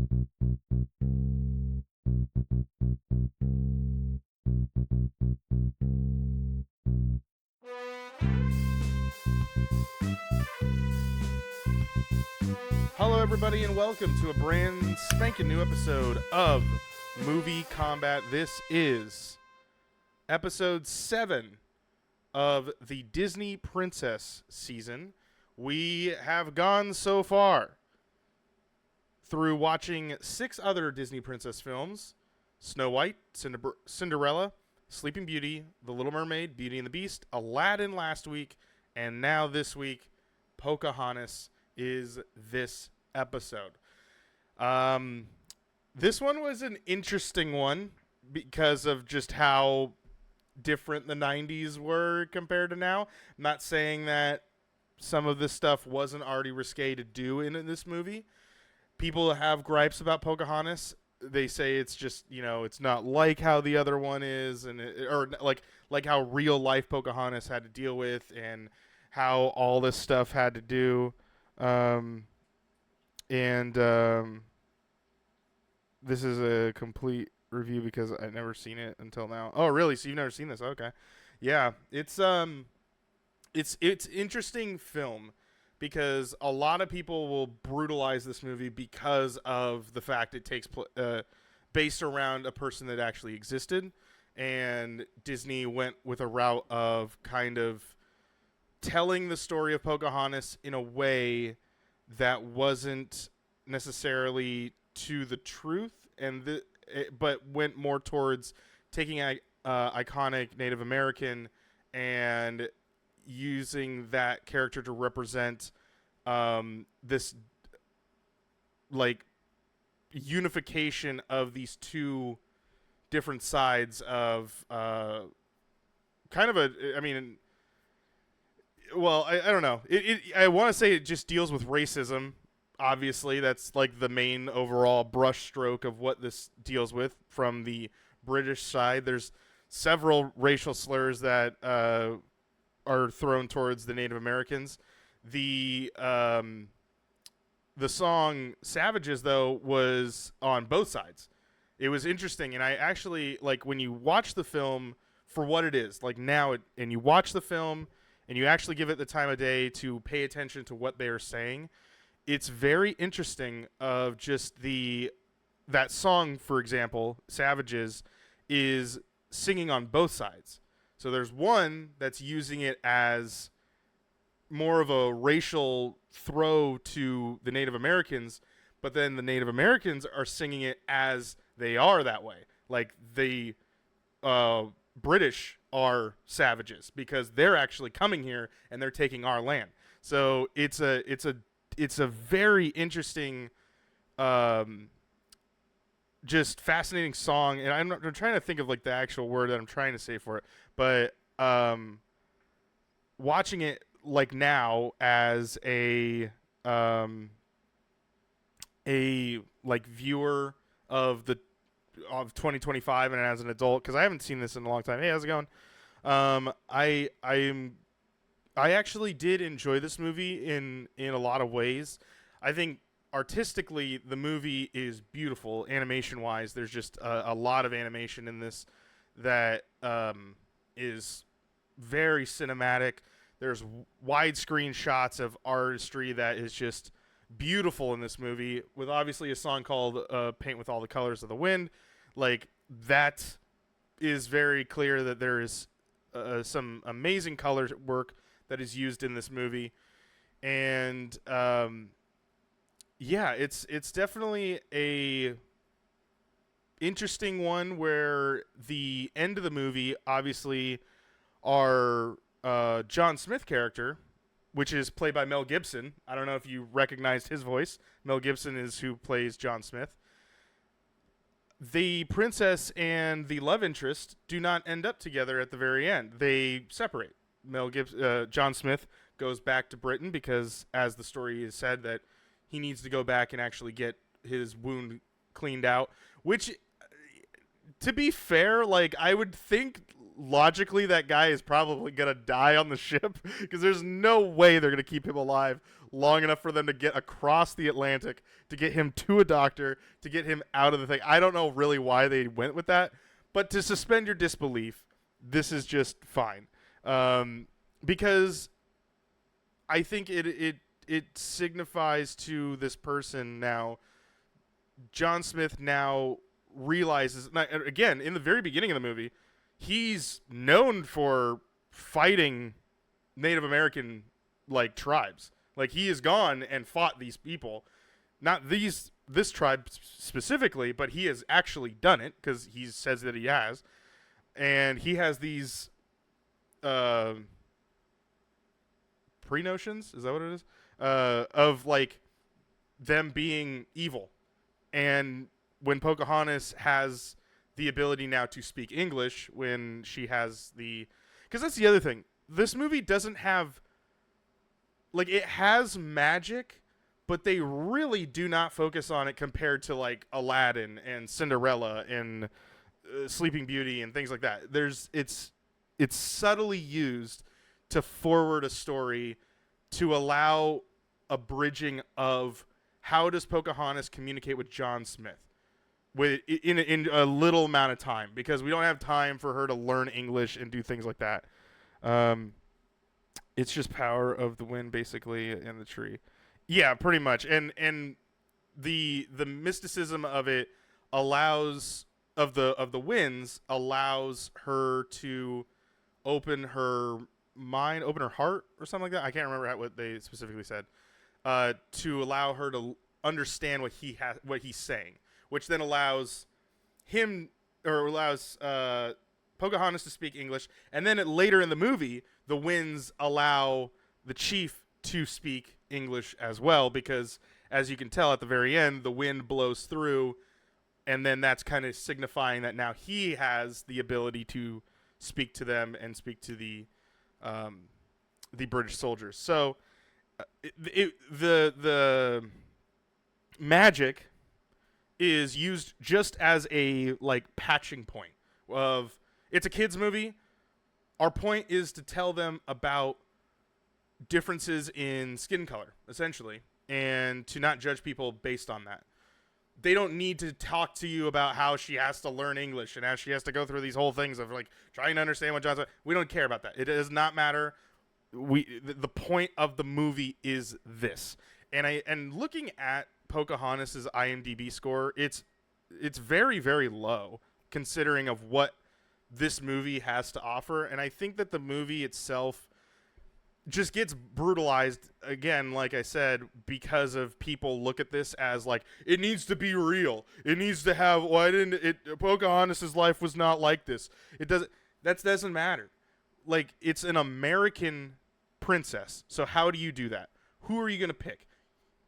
Hello, everybody, and welcome to a brand spanking new episode of MovieKombat. This is episode 7 of the Disney Princess season. We have gone so far through watching 6 other Disney Princess films: Snow White, Cinderella, Sleeping Beauty, The Little Mermaid, Beauty and the Beast, Aladdin last week, and now this week, Pocahontas is this episode. This one was an interesting one because of just how different the 90s were compared to now. I'm not saying that some of this stuff wasn't already risque to do in this movie. People have gripes about Pocahontas. They say it's just, it's not like how the other one is, or like how real life Pocahontas had to deal with, and how all this stuff had to do. This is a complete review because I've never seen it until now. Oh, really? So you've never seen this? Okay. Yeah, it's interesting film because a lot of people will brutalize this movie because of the fact it takes based around a person that actually existed, and Disney went with a route of kind of telling the story of Pocahontas in a way that wasn't necessarily to the truth, but went more towards taking iconic Native American and using that character to represent this like unification of these two different sides of kind of a, I mean, well, I don't know. I want to say it just deals with racism. Obviously, that's like the main overall brush stroke of what this deals with from the British side. There's several racial slurs that are thrown towards the Native Americans. The song "Savages," though, was on both sides. It was interesting, and I actually, like, when you watch the film for what it is, like now, and you watch the film and you actually give it the time of day to pay attention to what they are saying, it's very interesting of just that song, for example, Savages, is singing on both sides. So there's one that's using it as more of a racial throw to the Native Americans, but then the Native Americans are singing it as they are that way. Like the British are savages because they're actually coming here and they're taking our land. So it's a very interesting, just fascinating song. And I'm trying to think of like the actual word that I'm trying to say for it, but watching it like now as a like viewer of 2025 and as an adult, because I haven't seen this in a long time. Hey, how's it going? I actually did enjoy this movie in a lot of ways. I think artistically the movie is beautiful, animation wise. There's just a lot of animation in this that is very cinematic. There's widescreen shots of artistry that is just beautiful in this movie, with obviously a song called Paint with All the Colors of the Wind. Like, that is very clear that there is some amazing color work that is used in this movie. And yeah, it's definitely a interesting one where the end of the movie, obviously, our John Smith character, which is played by Mel Gibson. I don't know if you recognized his voice. Mel Gibson is who plays John Smith. The princess and the love interest do not end up together at the very end. They separate. John Smith goes back to Britain because, as the story is said, that he needs to go back and actually get his wound cleaned out. Which, to be fair, like, I would think logically that guy is probably gonna die on the ship because there's no way they're gonna keep him alive long enough for them to get across the Atlantic, to get him to a doctor, to get him out of the thing. I don't know really why they went with that, but to suspend your disbelief, this is just fine. Because I think it signifies to this person now, John Smith now realizes, again, in the very beginning of the movie, he's known for fighting Native American like tribes. Like, he has gone and fought these people, not this tribe specifically, but he has actually done it because he says that he has, and he has these pre-notions, is that what it is, of like them being evil. And when Pocahontas has the ability now to speak English, when she has because that's the other thing, this movie doesn't have, like, it has magic, but they really do not focus on it compared to like Aladdin and Cinderella and Sleeping Beauty and things like that. It's subtly used to forward a story, to allow a bridging of how does Pocahontas communicate with John Smith in a little amount of time, because we don't have time for her to learn English and do things like that. It's just power of the wind, basically, and the tree. Yeah, pretty much. And the mysticism of it allows of the winds allows her to open her mind, open her heart, or something like that. I can't remember what they specifically said. To allow her to understand what he's saying, which then allows Pocahontas to speak English, and then later in the movie, the winds allow the chief to speak English as well, because as you can tell at the very end, the wind blows through, and then that's kind of signifying that now he has the ability to speak to them and speak to the British soldiers. So the magic is used just as a like patching point of, it's a kids movie. Our point is to tell them about differences in skin color, essentially, and to not judge people based on that. They don't need to talk to you about how she has to learn English and how she has to go through these whole things of like trying to understand what John's saying. We don't care about that. It does not matter. The point of the movie is this. And looking at Pocahontas' IMDb score, it's very, very low considering of what this movie has to offer. And I think that the movie itself just gets brutalized again, like I said, because of people look at this as like, it needs to be real. It needs to have, Pocahontas' life was not like this. That doesn't matter. Like, it's an American princess. So how do you do that? Who are you going to pick?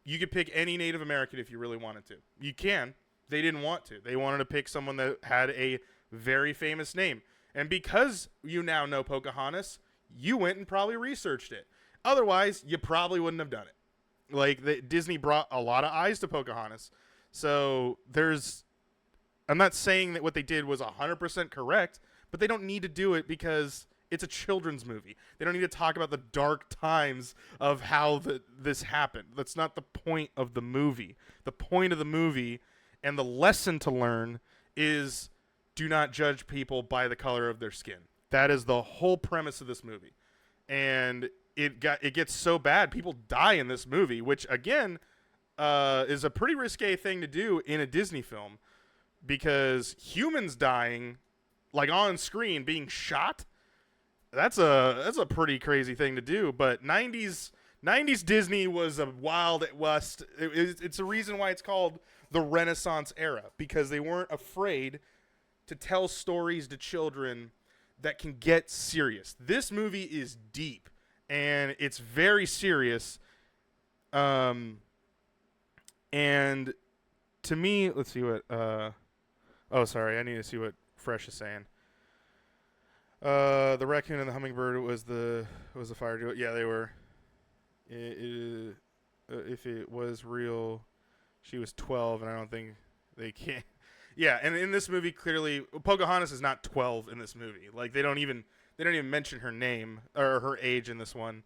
You could pick any Native American if you really wanted to. You can. They didn't want to. They wanted to pick someone that had a very famous name. And because you now know Pocahontas, you went and probably researched it. Otherwise, you probably wouldn't have done it. Like, Disney brought a lot of eyes to Pocahontas. So I'm not saying that what they did was 100% correct, but they don't need to do it because it's a children's movie. They don't need to talk about the dark times of how this happened. That's not the point of the movie. The point of the movie and the lesson to learn is, do not judge people by the color of their skin. That is the whole premise of this movie. And it gets so bad. People die in this movie, which, again, is a pretty risque thing to do in a Disney film, because humans dying, like on screen, being shot, that's a pretty crazy thing to do. But 90s Disney was a wild west. It's a reason why it's called the Renaissance era, because they weren't afraid to tell stories to children that can get serious. This movie is deep and it's very serious. And to me, let's see what sorry, I need to see what Fresh is saying. The raccoon and the hummingbird was the fire duo. Yeah, they were. If it was real, she was 12, and I don't think they can. Yeah, and in this movie, clearly, Pocahontas is not 12 in this movie. Like, they don't even mention her name or her age in this one.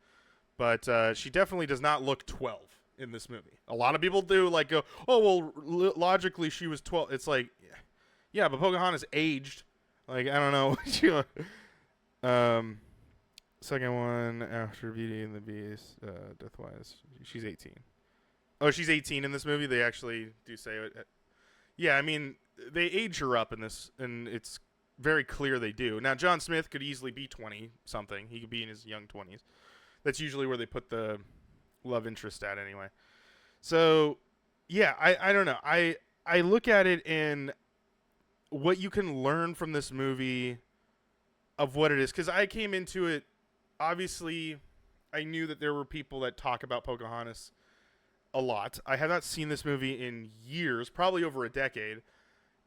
but she definitely does not look 12 in this movie. A lot of people do like go, oh well, logically she was 12. It's like, yeah, but Pocahontas aged. Like, I don't know. Second one after Beauty and the Beast, death-wise, she's 18. Oh, she's 18 in this movie. They actually do say it. Yeah, I mean, they age her up in this, and it's very clear they do. Now, John Smith could easily be 20-something. He could be in his young 20s. That's usually where they put the love interest at anyway. So, yeah, I don't know. I look at it in what you can learn from this movie of what it is. Because I came into it, obviously, I knew that there were people that talk about Pocahontas a lot. I have not seen this movie in years, probably over a decade.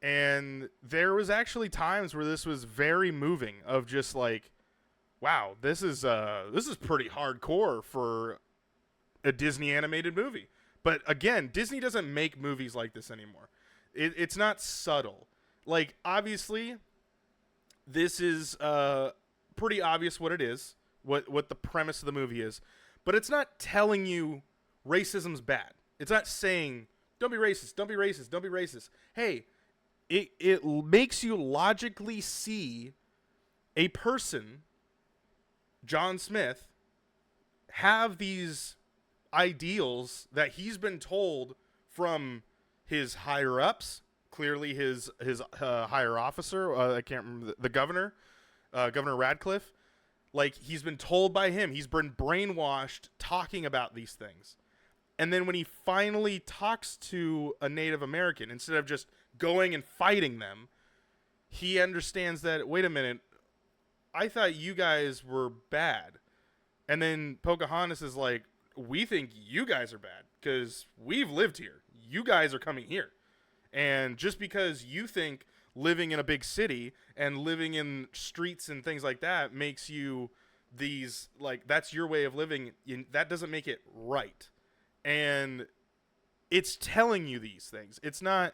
And there was actually times where this was very moving, of just like, wow, this is pretty hardcore for a Disney animated movie. But again, Disney doesn't make movies like this anymore. It's not subtle. Like, obviously, this is pretty obvious what it is, what the premise of the movie is. But it's not telling you racism's bad. It's not saying, don't be racist, don't be racist, don't be racist. Hey, it makes you logically see a person, John Smith, have these ideals that he's been told from his higher ups, clearly his higher officer, I can't remember, the governor, Governor Radcliffe. Like, he's been told by him, he's been brainwashed talking about these things. And then when he finally talks to a Native American, instead of just going and fighting them, he understands that, wait a minute, I thought you guys were bad. And then Pocahontas is like, we think you guys are bad because we've lived here. You guys are coming here. And just because you think living in a big city and living in streets and things like that makes you these, like, that's your way of living, that doesn't make it right. And it's telling you these things. It's not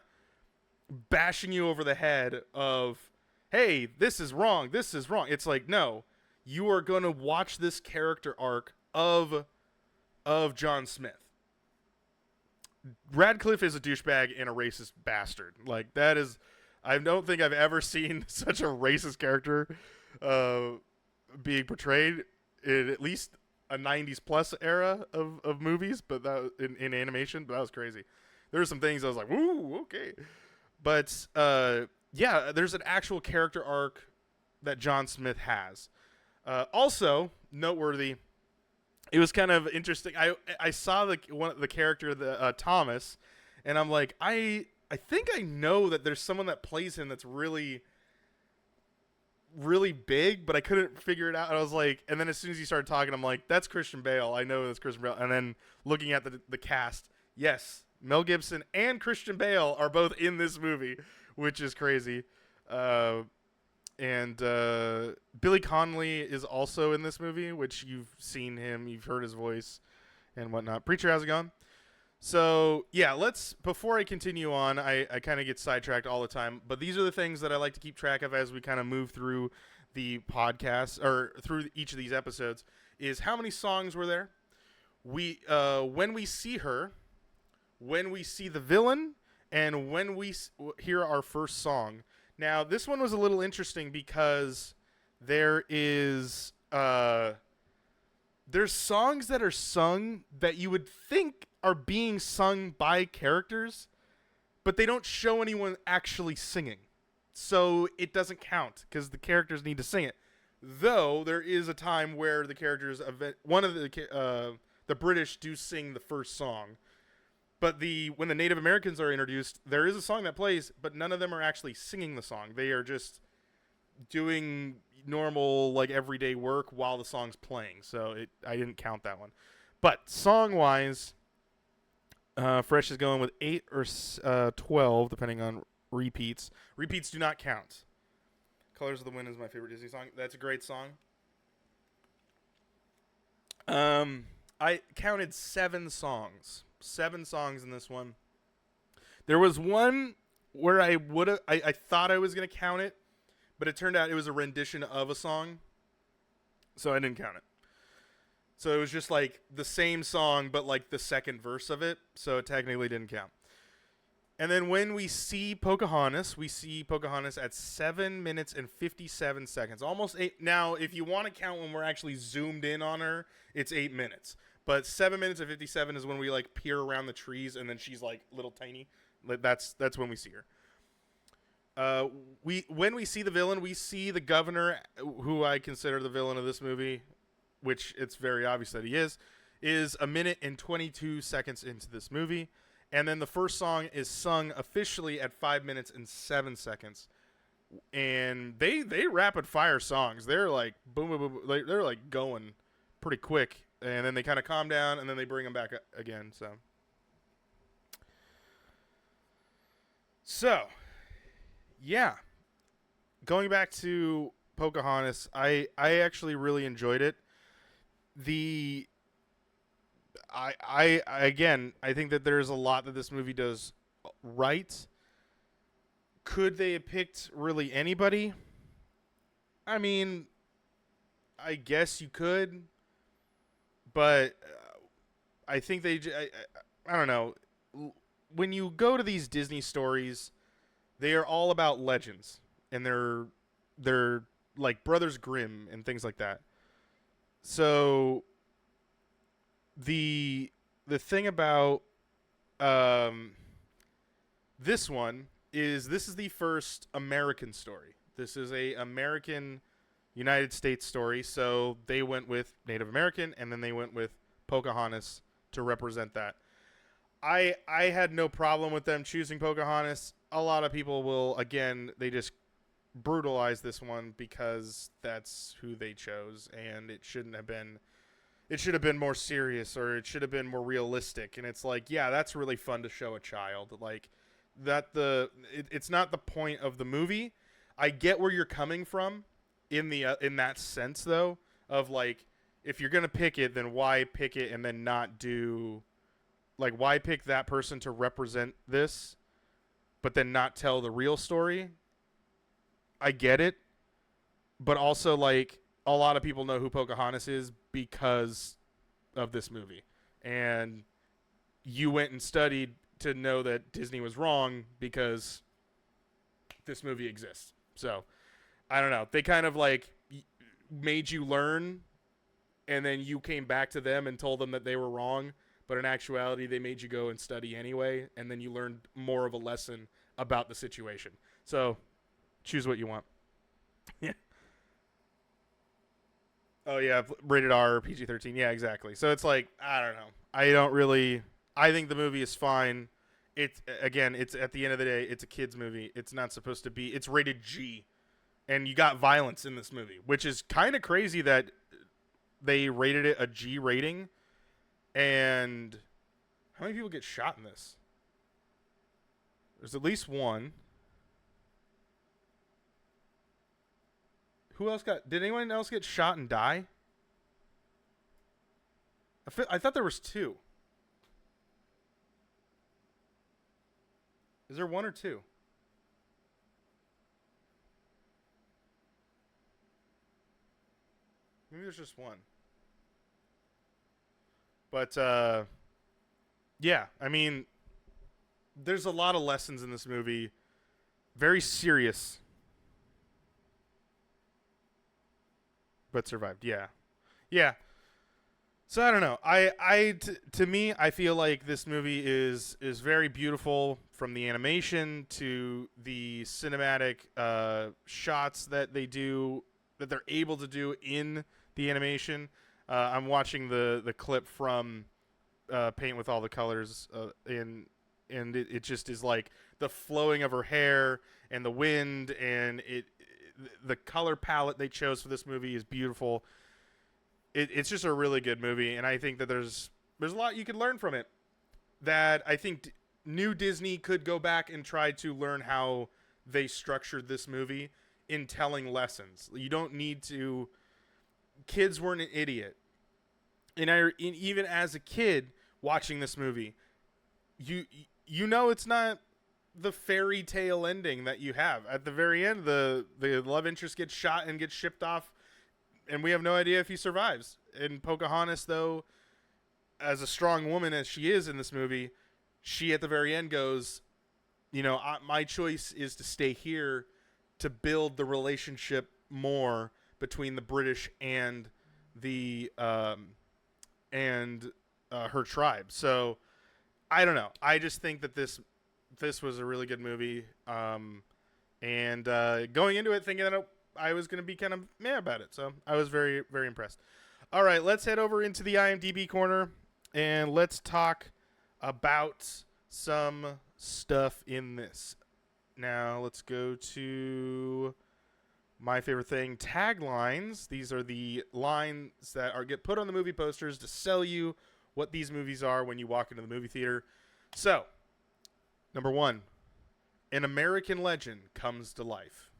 bashing you over the head of, hey, this is wrong, this is wrong. It's like, no, you are going to watch this character arc of John Smith. Radcliffe is a douchebag and a racist bastard. Like, that is, I don't think I've ever seen such a racist character being portrayed in at least a 90s plus era of movies, but that in animation. But that was crazy. There were some things I was like, woo, okay. But yeah, there's an actual character arc that John Smith has. Also noteworthy, it was kind of interesting. I saw the character, Thomas, and I'm like, I think I know that there's someone that plays him that's really, really big, but I couldn't figure it out. And I was like, and then as soon as he started talking, I'm like, that's Christian Bale. I know that's Christian Bale. And then looking at the cast, yes, Mel Gibson and Christian Bale are both in this movie, which is crazy. And Billy Connolly is also in this movie, which you've seen him, you've heard his voice and whatnot. Preacher, how's it going? So, yeah, before I continue on, I kind of get sidetracked all the time, but these are the things that I like to keep track of as we kind of move through the podcast, or through each of these episodes, is how many songs were there? When we see her, when we see the villain, and when we hear our first song. Now, this one was a little interesting because there's songs that are sung that you would think are being sung by characters, but they don't show anyone actually singing. So it doesn't count because the characters need to sing it. Though there is a time where the characters, one of the British do sing the first song. But when the Native Americans are introduced, there is a song that plays, but none of them are actually singing the song. They are just doing normal, like, everyday work while the song's playing. So I didn't count that one. But song-wise, Fresh is going with 8 or 12, depending on repeats. Repeats do not count. Colors of the Wind is my favorite Disney song. That's a great song. I counted 7 songs. 7 songs in this one. There was one where I thought I was going to count it, but it turned out it was a rendition of a song, so I didn't count it. So it was just like the same song, but like the second verse of it. So it technically didn't count. And then when we see Pocahontas at 7 minutes and 57 seconds. Almost 8. Now, if you want to count when we're actually zoomed in on her, it's 8 minutes. But 7 minutes and 57 is when we like peer around the trees and then she's like little tiny. That's when we see her. When we see the villain, we see the governor, who I consider the villain of this movie, which it's very obvious that he is a minute and 22 seconds into this movie. And then the first song is sung officially at 5 minutes and 7 seconds. And they rapid fire songs. They're like boom, boom, boom. They're like going pretty quick. And then they kind of calm down and then they bring them back again. So, yeah. Going back to Pocahontas, I actually really enjoyed it. I think that there's a lot that this movie does right. Could they have picked really anybody? I mean, I guess you could, but I think I don't know. When you go to these Disney stories, they are all about legends, and they're like Brothers Grimm and things like that. So the thing about this one is this is the first American story. This is a American United States story. So they went with Native American, and then they went with Pocahontas to represent that. I had no problem with them choosing Pocahontas. A lot of people will, again, they just brutalize this one because that's who they chose, and it shouldn't have been. It should have been more serious, or it should have been more realistic. And it's like, yeah, that's really fun to show a child. Like that it's not the point of the movie. I get where you're coming from in that sense, though, of like, if you're gonna pick it, then why pick it and then not do, like, why pick that person to represent this, but then not tell the real story? I get it, but also like, a lot of people know who Pocahontas is because of this movie. And you went and studied to know that Disney was wrong because this movie exists. So, I don't know. They kind of like made you learn, and then you came back to them and told them that they were wrong. But in actuality, they made you go and study anyway, and then you learned more of a lesson about the situation. So, choose what you want. Yeah. Oh, yeah, rated R, PG-13. Yeah, exactly. So it's like, I don't know. I think the movie is fine. It's at the end of the day, it's a kid's movie. It's not supposed to be. It's rated G. And you got violence in this movie, which is kind of crazy that they rated it a G rating. And how many people get shot in this? There's at least one. Did anyone else get shot and die? I thought there was two. Is there one or two? Maybe there's just one. But, yeah, I mean, there's a lot of lessons in this movie. Very serious. But survived, yeah. Yeah. So I don't know. To me, I feel like this movie is very beautiful, from the animation to the cinematic shots that they're able to do in the animation. I'm watching the clip from Paint with All the Colors, and it just is like the flowing of her hair and the wind, and the color palette they chose for this movie is beautiful. It's just a really good movie, and I think that there's a lot you could learn from it that I think new Disney could go back and try to learn how they structured this movie in telling lessons. You don't need to. Kids weren't an idiot, and even as a kid watching this movie, you know it's not the fairy tale ending that you have at the very end. The love interest gets shot and gets shipped off, and we have no idea if he survives. And Pocahontas, though, as a strong woman as she is in this movie, she at the very end goes, my choice is to stay here to build the relationship more between the British and the her tribe. So I don't know. I just think that this was a really good movie. And going into it thinking that I was going to be kind of mad about it. So I was very, very impressed. All right, let's head over into the IMDb corner and let's talk about some stuff in this. Now let's go to my favorite thing, taglines. These are the lines that get put on the movie posters to sell you what these movies are when you walk into the movie theater. So, number 1, an American legend comes to life.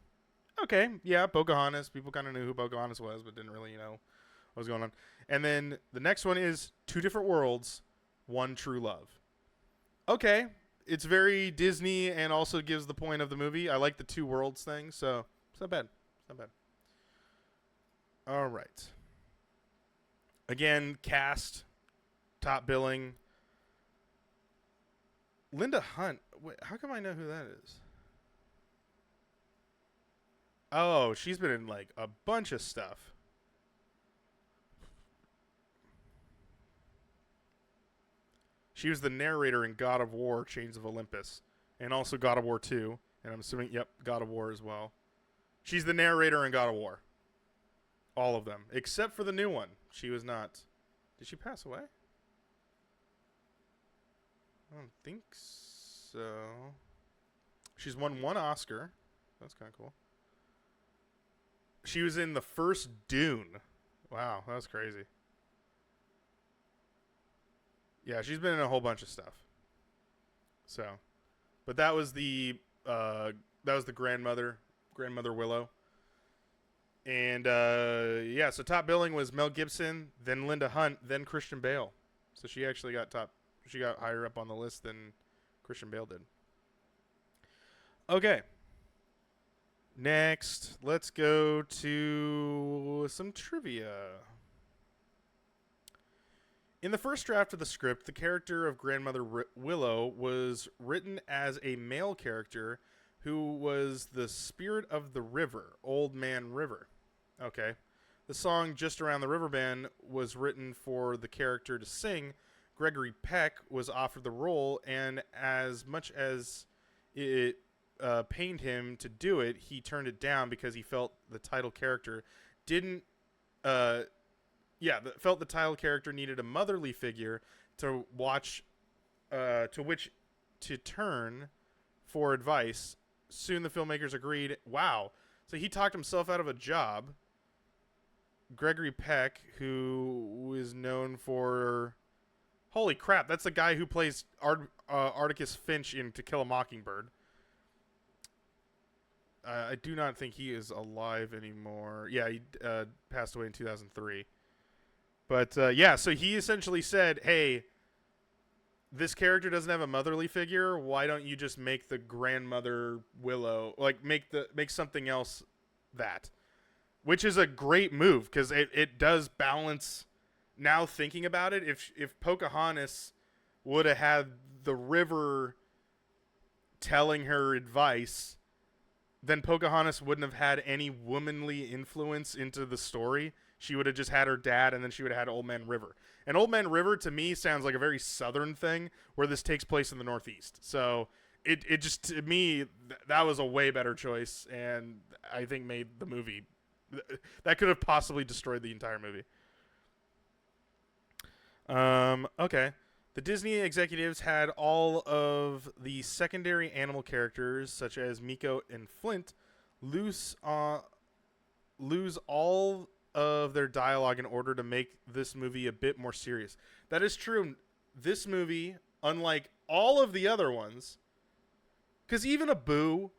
Okay, yeah, Pocahontas. People kind of knew who Pocahontas was, but didn't really know what was going on. And then the next one is Two Different Worlds, One True Love. Okay, it's very Disney and also gives the point of the movie. I like the two worlds thing, so it's not bad. It's not bad. All right. Again, cast, top billing. Linda Hunt. Wait, how come I know who that is? Oh, she's been in like a bunch of stuff. She was the narrator in God of War, Chains of Olympus, and also God of War 2. And I'm assuming, yep, God of War as well. She's the narrator in God of War. All of them. Except for the new one. She was not. Did she pass away? I don't think so. She's won 1 Oscar. That's kind of cool. She was in the first Dune. Wow, that was crazy. Yeah, she's been in a whole bunch of stuff. So, but that was the grandmother Willow. And yeah, so top billing was Mel Gibson, then Linda Hunt, then Christian Bale. So she actually got higher up on the list than Christian Bale did. Okay. Next, let's go to some trivia. In the first draft of the script, the character of Grandmother Willow was written as a male character who was the spirit of the river, Old Man River. Okay. The song Just Around the River Bend was written for the character to sing. Gregory Peck was offered the role, and as much as it pained him to do it, he turned it down because he felt the title character felt the title character needed a motherly figure to which to turn for advice. Soon the filmmakers agreed. Wow. So he talked himself out of a job. Gregory Peck, who is known for... Holy crap, that's the guy who plays Atticus Finch in To Kill a Mockingbird. I do not think he is alive anymore. Yeah, he passed away in 2003. But yeah, so he essentially said, hey, this character doesn't have a motherly figure. Why don't you just make the grandmother Willow, like make something else that? Which is a great move because it does balance. Now thinking about it, if Pocahontas would have had the river telling her advice, then Pocahontas wouldn't have had any womanly influence into the story. She would have just had her dad, and then she would have had Old Man River. And Old Man River, to me, sounds like a very southern thing, where this takes place in the Northeast. So it just, to me, that was a way better choice, and I think made the movie... That could have possibly destroyed the entire movie. Okay. The Disney executives had all of the secondary animal characters, such as Miko and Flint, lose all of their dialogue in order to make this movie a bit more serious. That is true. This movie, unlike all of the other ones, because even Abu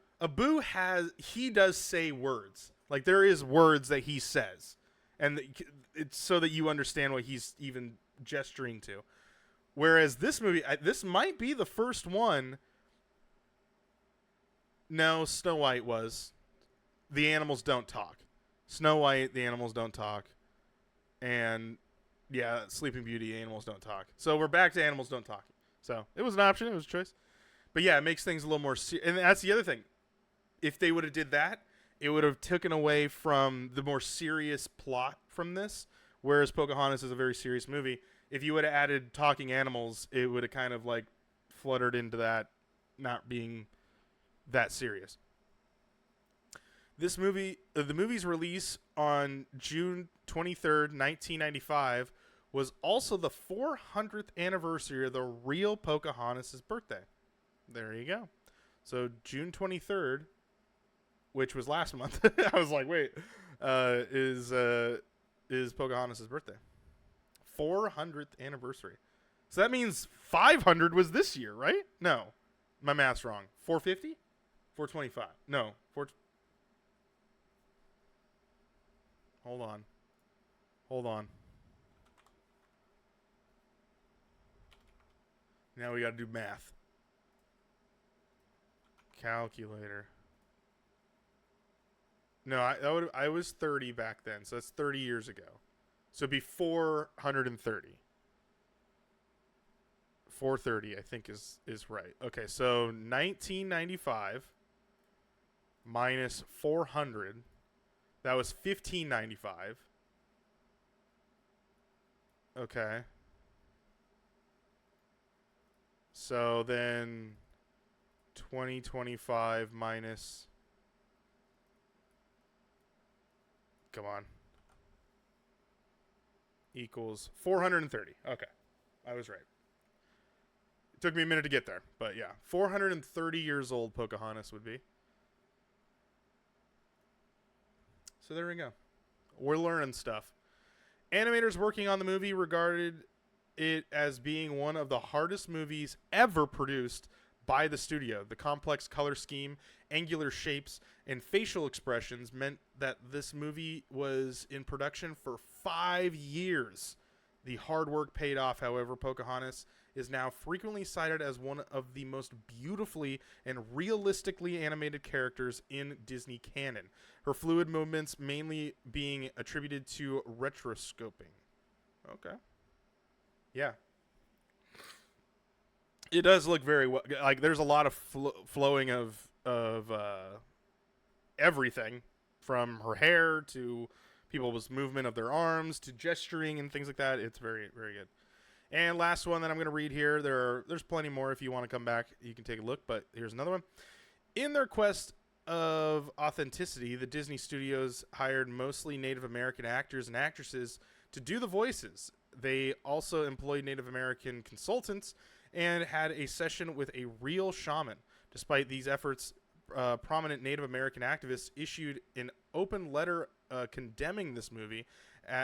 he does say words. Like, there is words that he says, and it's so that you understand what he's even gesturing to. Whereas this movie, this might be the first one. No, Snow White was. The animals don't talk. Snow White, the animals don't talk. And Yeah, Sleeping Beauty, Animals Don't Talk. So we're back to Animals Don't Talk. So it was an option. It was a choice. But yeah, it makes things a little more and that's the other thing. If they would have did that, it would have taken away from the more serious plot from this, whereas Pocahontas is a very serious movie. If you would have added talking animals, it would have kind of like fluttered into that not being that serious. This movie, the movie's release on June 23rd, 1995, was also the 400th anniversary of the real Pocahontas' birthday. There you go. So June 23rd, which was last month, I was like, wait, is Pocahontas' birthday. 400th anniversary. So that means 500 was this year, right? No, my math's wrong. 450? 425. No, 4. Hold on. Now we got to do math. Calculator. No, I was 30 back then, so that's 30 years ago. So it'd be 430. 430, I think is right. Okay, so 1995 minus 400. That was 1595. Okay. So then 2025 minus. Come on. Equals 430. Okay. I was right. It took me a minute to get there, but yeah. 430 years old Pocahontas would be. So there we go. We're learning stuff. Animators working on the movie regarded it as being one of the hardest movies ever produced by the studio. The complex color scheme, angular shapes, and facial expressions meant that this movie was in production for 5 years. The hard work paid off, however. Pocahontas is now frequently cited as one of the most beautifully and realistically animated characters in Disney canon. Her fluid movements mainly being attributed to rotoscoping. Okay. Yeah. It does look very well. Like there's a lot of flowing of everything, from her hair to people's movement of their arms to gesturing and things like that. It's very, very good. And last one that I'm going to read here. There's plenty more. If you want to come back, you can take a look. But here's another one. In their quest of authenticity, the Disney Studios hired mostly Native American actors and actresses to do the voices. They also employed Native American consultants and had a session with a real shaman. Despite these efforts, prominent Native American activists issued an open letter condemning this movie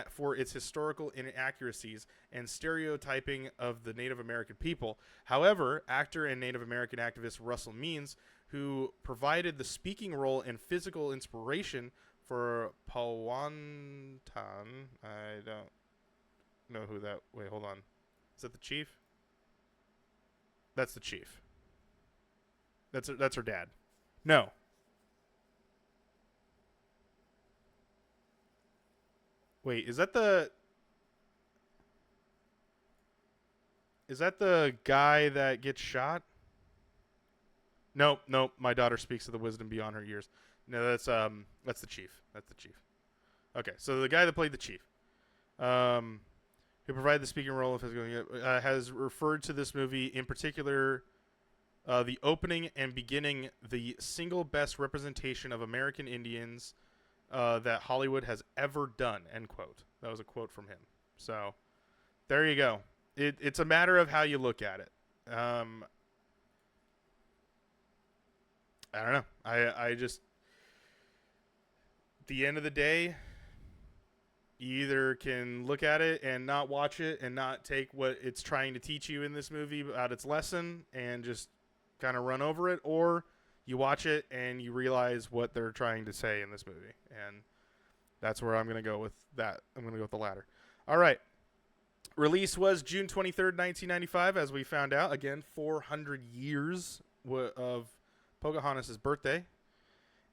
for its historical inaccuracies and stereotyping of the Native American people. However, actor and Native American activist Russell Means, who provided the speaking role and physical inspiration for Powhatan, I don't know who that. Wait, hold on. Is that the chief? That's the chief. That's her dad. No. Wait, is that the guy that gets shot? Nope. My daughter speaks of the wisdom beyond her years. No, that's the chief. That's the chief. Okay, so the guy that played the chief, who provided the speaking role of physical, has referred to this movie in particular, the opening and beginning, the single best representation of American Indians that Hollywood has ever done, end quote. That was a quote from him. So there you go. It's a matter of how you look at it. I don't know. I just, at the end of the day, you either can look at it and not watch it and not take what it's trying to teach you in this movie about its lesson and just kind of run over it, or you watch it and you realize what they're trying to say in this movie. And that's where I'm going to go with that. I'm going to go with the latter. All right. Release was June 23rd, 1995, as we found out. Again, 400 years of Pocahontas' birthday.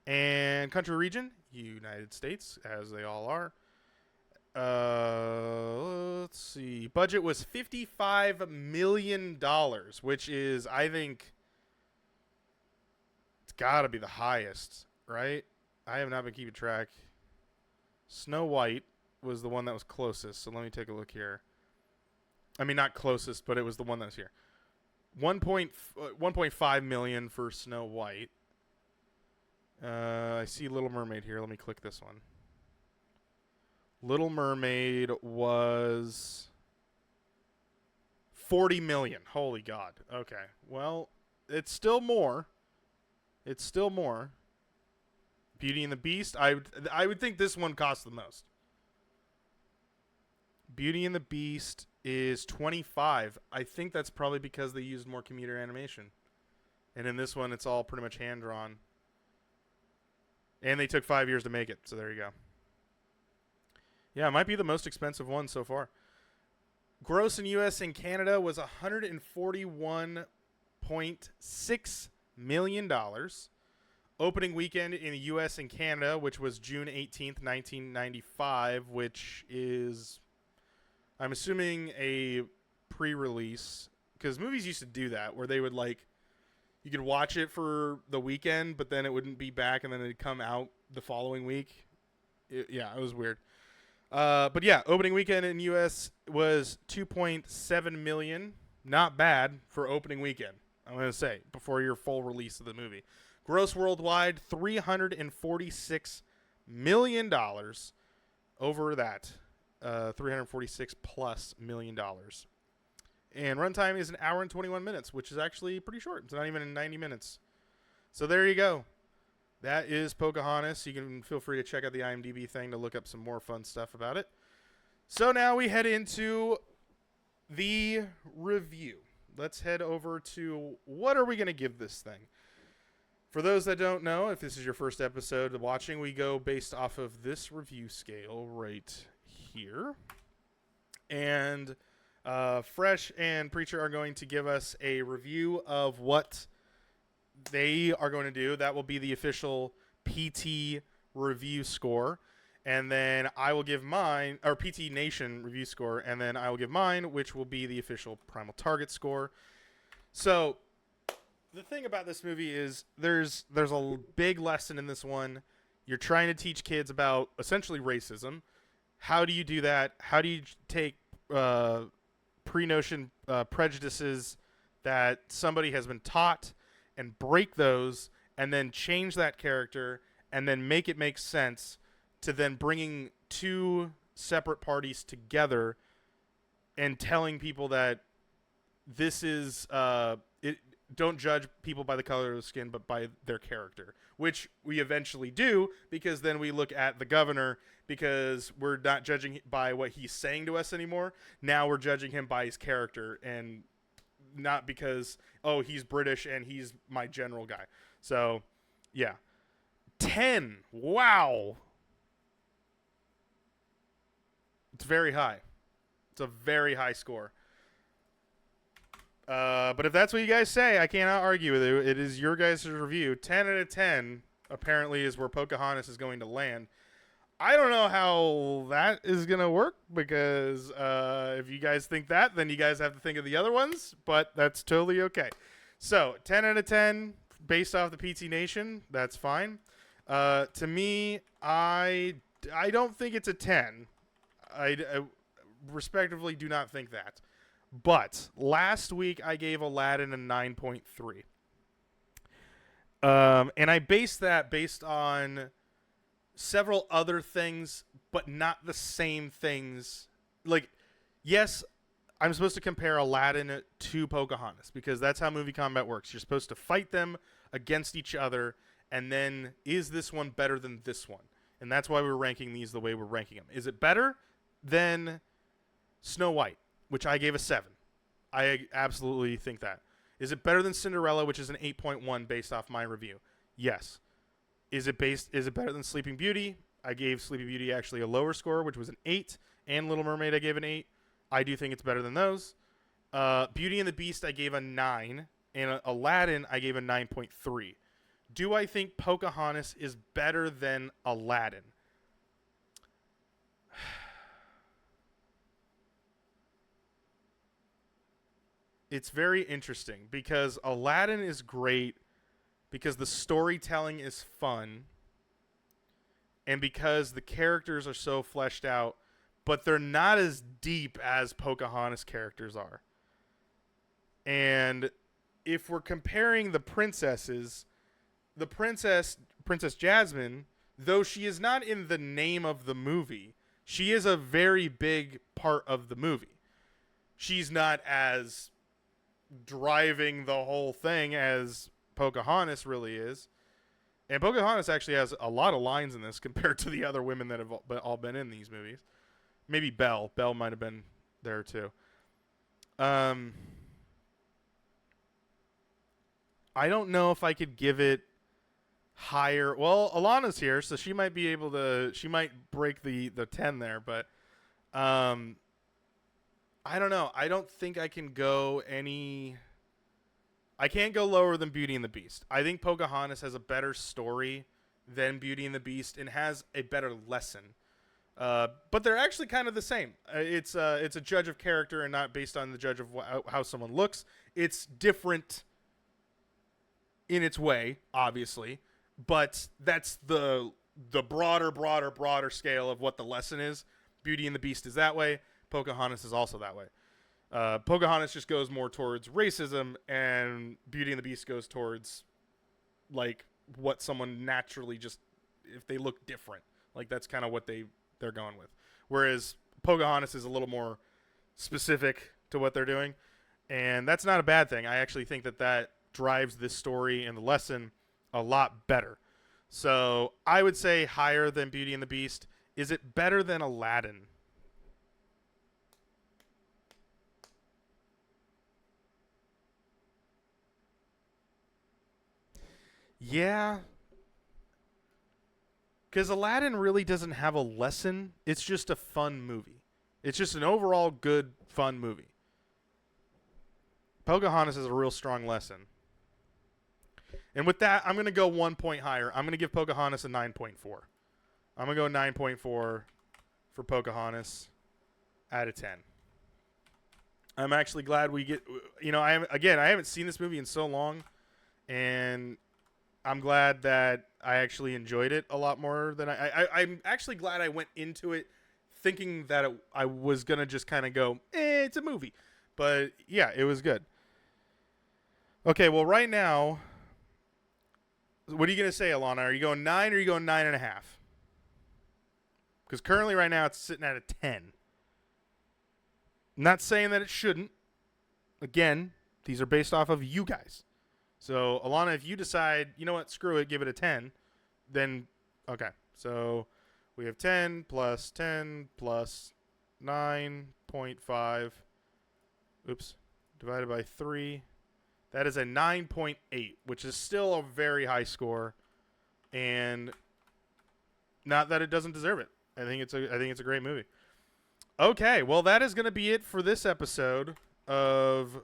And country region, United States, as they all are. Let's see. Budget was $55 million, which is, I think, it's got to be the highest, right? I have not been keeping track. Snow White was the one that was closest, so let me take a look here. I mean, not closest, but it was the one that was here. 1.5 million for Snow White. I see Little Mermaid here. Let me click this one. Little Mermaid was 40 million. Holy God. Okay. Well, it's still more. It's still more. Beauty and the Beast. I would think this one costs the most. Beauty and the Beast is 25. I think that's probably because they used more computer animation. And in this one, it's all pretty much hand-drawn. And they took 5 years to make it, so there you go. Yeah, it might be the most expensive one so far. Gross in U.S. and Canada was $141.6 million. Opening weekend in the U.S. and Canada, which was June 18th, 1995, which is, I'm assuming, a pre-release. Because movies used to do that, where they would, like, you could watch it for the weekend, but then it wouldn't be back, and then it'd come out the following week. It was weird. But yeah, opening weekend in U.S. was 2.7 million. Not bad for opening weekend, I'm going to say, before your full release of the movie. Gross worldwide, $346 million over that. $346 plus million. And runtime is an hour and 21 minutes, which is actually pretty short. It's not even in 90 minutes. So there you go. That is Pocahontas. You can feel free to check out the IMDb thing to look up some more fun stuff about it. So now we head into the review. Let's head over to what are we going to give this thing? For those that don't know, if this is your first episode of watching, we go based off of this review scale right here. And Fresh and Preacher are going to give us a review of what they are going to do. That will be the official PT review score. And then I will give mine, or PT Nation review score, and then I will give mine, which will be the official Primal Target score. So the thing about this movie is there's a big lesson in this one. You're trying to teach kids about essentially racism. How do you do that? How do you take pre-notion prejudices that somebody has been taught and break those and then change that character and then make it make sense to then bringing two separate parties together and telling people that this is don't judge people by the color of the skin but by their character, which we eventually do, because then we look at the governor, because we're not judging by what he's saying to us anymore. Now we're judging him by his character, and not because, oh, he's British and he's my general guy. So, yeah. 10. Wow. It's very high. It's a very high score. But if that's what you guys say, I cannot argue with you. It is your guys' review. 10 out of 10 apparently is where Pocahontas is going to land. I don't know how that is going to work, because if you guys think that, then you guys have to think of the other ones, but that's totally okay. So 10 out of 10 based off the PT Nation. That's fine. To me, I don't think it's a 10. I respectively do not think that. But last week I gave Aladdin a 9.3. And I based that based on several other things, but not the same things. Like, yes, I'm supposed to compare Aladdin to Pocahontas, because that's how MovieKombat works. You're supposed to fight them against each other, and then is this one better than this one? And that's why we're ranking these the way we're ranking them. Is it better than Snow White, which I gave a 7? I absolutely think that. Is it better than Cinderella, which is an 8.1 based off my review? Yes. Is it better than Sleeping Beauty? I gave Sleeping Beauty actually a lower score, which was an 8, and Little Mermaid I gave an 8. I do think it's better than those. Beauty and the Beast I gave a 9, and Aladdin I gave a 9.3. Do I think Pocahontas is better than Aladdin? it's very interesting because Aladdin is great because the storytelling is fun and because the characters are so fleshed out, but they're not as deep as Pocahontas characters are. And if we're comparing the princesses, the Princess Jasmine, though she is not in the name of the movie, she is a very big part of the movie. She's not as driving the whole thing as Pocahontas really is. And Pocahontas actually has a lot of lines in this compared to the other women that have all been in these movies. Maybe Belle. Belle might have been there too. I don't know if I could give it higher. Well, Alana's here, so she might be able to. She might break the 10 there, but I don't know. I don't think I can go any. I can't go lower than Beauty and the Beast. I think Pocahontas has a better story than Beauty and the Beast and has a better lesson. But they're actually kind of the same. It's a judge of character and not based on the judge of how someone looks. It's different in its way, obviously, but that's the broader scale of what the lesson is. Beauty and the Beast is that way. Pocahontas is also that way. Pocahontas just goes more towards racism, and Beauty and the Beast goes towards like what someone naturally just if they look different. Like that's kind of what they're going with. Whereas Pocahontas is a little more specific to what they're doing, and that's not a bad thing. I actually think that drives this story and the lesson a lot better. So I would say higher than Beauty and the Beast. Is it better than Aladdin? Yeah. Because Aladdin really doesn't have a lesson. It's just a fun movie. It's just an overall good, fun movie. Pocahontas is a real strong lesson. And with that, I'm going to go 1 point higher. I'm going to give Pocahontas a 9.4. I'm going to go 9.4 for Pocahontas out of 10. I'm actually glad we get, I haven't seen this movie in so long, and I'm glad that I actually enjoyed it a lot more than I'm actually glad I went into it thinking that I was going to just kind of go, it's a movie. But yeah, it was good. Okay, well, right now, what are you going to say, Alana? Are you going 9 or are you going 9.5? Because currently right now it's sitting at a 10. I'm not saying that it shouldn't. Again, these are based off of you guys. So, Alana, if you decide, you know what, screw it, give it a 10, then, okay. So, we have 10 plus 9.5. Oops. Divided by 3. That is a 9.8, which is still a very high score. And not that it doesn't deserve it. I think it's a great movie. Okay, well, that is going to be it for this episode of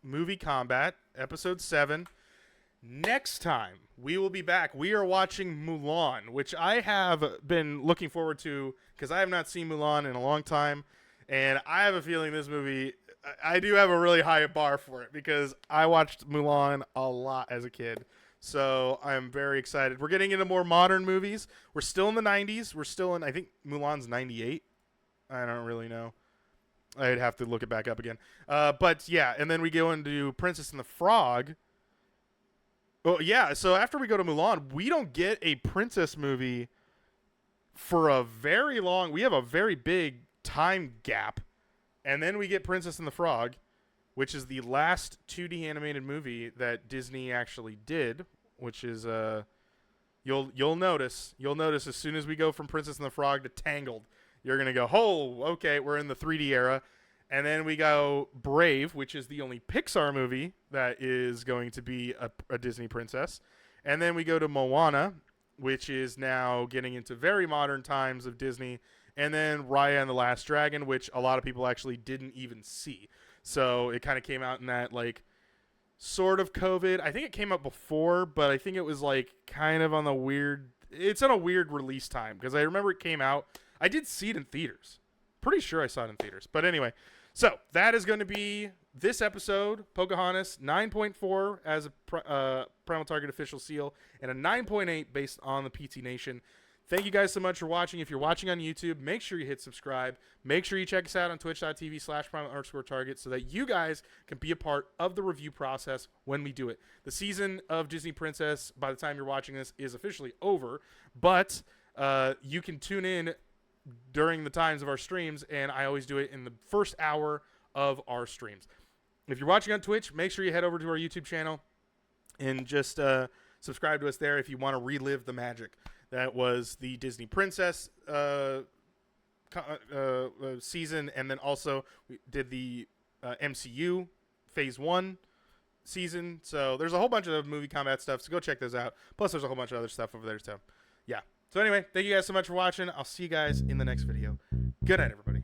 MovieKombat, episode 7. Next time, we will be back. We are watching Mulan, which I have been looking forward to because I have not seen Mulan in a long time. And I have a feeling this movie, I do have a really high bar for it because I watched Mulan a lot as a kid. So I'm very excited. We're getting into more modern movies. We're still in the 90s. We're still in, I think Mulan's 98. I don't really know. I'd have to look it back up again. But yeah, and then we go into Princess and the Frog. Oh, yeah, so after we go to Mulan, we don't get a princess movie for a very long... We have a very big time gap. And then we get Princess and the Frog, which is the last 2D animated movie that Disney actually did, which is... You'll notice as soon as we go from Princess and the Frog to Tangled, you're going to go, oh, okay, we're in the 3D era. And then we go Brave, which is the only Pixar movie that is going to be a Disney princess. And then we go to Moana, which is now getting into very modern times of Disney. And then Raya and the Last Dragon, which a lot of people actually didn't even see. So it kind of came out in that, like, sort of COVID. I think it came out before, but I think it was, like, kind of on the weird... It's on a weird release time, because I remember it came out... I did see it in theaters. Pretty sure I saw it in theaters. But anyway, so that is going to be this episode, Pocahontas, 9.4 as a Primal Target official seal, and a 9.8 based on the PT Nation. Thank you guys so much for watching. If you're watching on YouTube, make sure you hit subscribe. Make sure you check us out on twitch.tv/primal_target so that you guys can be a part of the review process when we do it. The season of Disney Princess, by the time you're watching this, is officially over, but you can tune in during the times of our streams, and I always do it in the first hour of our streams. If you're watching on Twitch, make sure you head over to our YouTube channel and just subscribe to us there if you want to relive the magic. That was the Disney Princess season, and then also we did the MCU Phase 1 season. So there's a whole bunch of MovieKombat stuff, so go check those out. Plus, there's a whole bunch of other stuff over there, so yeah. So anyway, thank you guys so much for watching. I'll see you guys in the next video. Good night, everybody.